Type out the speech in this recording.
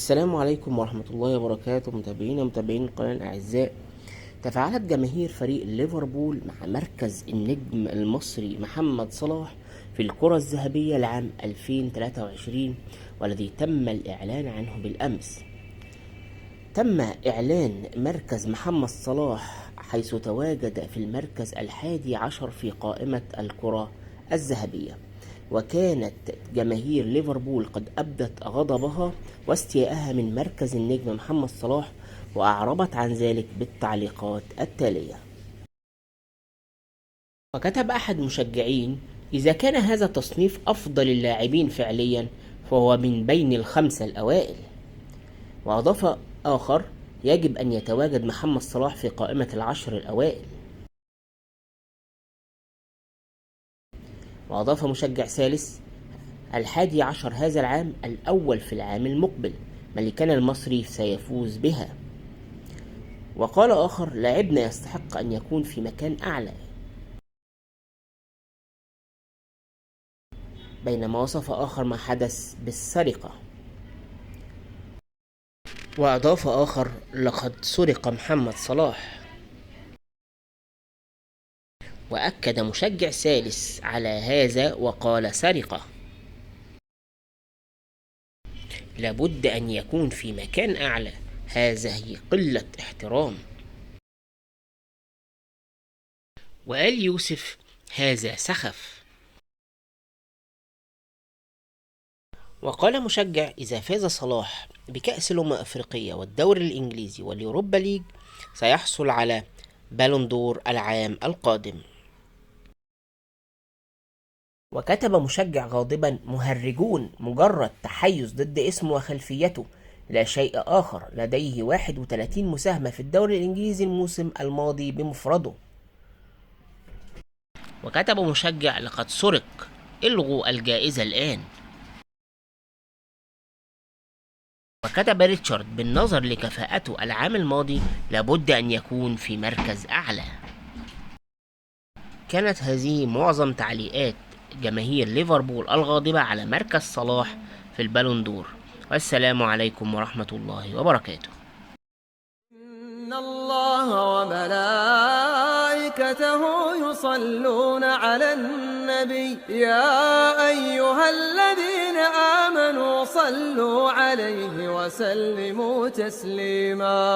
السلام عليكم ورحمة الله وبركاته، متابعين القناة الأعزاء. تفاعلت جماهير فريق ليفربول مع مركز النجم المصري محمد صلاح في الكرة الذهبية لعام 2023، والذي تم الإعلان عنه بالأمس. تم إعلان مركز محمد صلاح حيث تواجد في المركز 11 في قائمة الكرة الذهبية، وكانت جماهير ليفربول قد أبدت غضبها واستيائها من مركز النجم محمد صلاح، وأعربت عن ذلك بالتعليقات التالية. وكتب أحد المشجعين: إذا كان هذا تصنيف أفضل اللاعبين فعليا فهو من بين الخمسة الأوائل. وأضاف آخر: يجب أن يتواجد محمد صلاح في قائمة العشر الأوائل. وأضاف مشجع ثالث: 11 هذا العام الأول في العام المقبل، ملكنا المصري سيفوز بها. وقال آخر: لاعبنا يستحق أن يكون في مكان أعلى. بينما وصف آخر ما حدث بالسرقة. وأضاف آخر: لقد سرق محمد صلاح. وأكد مشجع ثالث على هذا وقال: سرقة، لابد أن يكون في مكان أعلى، هذه قلة احترام. وقال يوسف: هذا سخف. وقال مشجع: إذا فاز صلاح بكأس الأمم الأفريقية والدوري الإنجليزي واليوروبا ليج سيحصل على بالون دور العام القادم. وكتب مشجع غاضبا: مهرجون، مجرد تحيز ضد اسمه وخلفيته، لا شيء آخر. لديه 31 مساهمة في الدوري الإنجليزي الموسم الماضي بمفرده. وكتب مشجع: لقد سرق، الغوا الجائزة الآن. وكتب ريتشارد: بالنظر لكفاءته العام الماضي لابد أن يكون في مركز أعلى. كانت هذه معظم تعليقات جماهير ليفربول الغاضبة على مركز صلاح في البالون دور. والسلام عليكم ورحمة الله وبركاته. إن الله وملائكته يصلون على النبي يا أيها الذين آمنوا صلوا عليه وسلموا تسليما.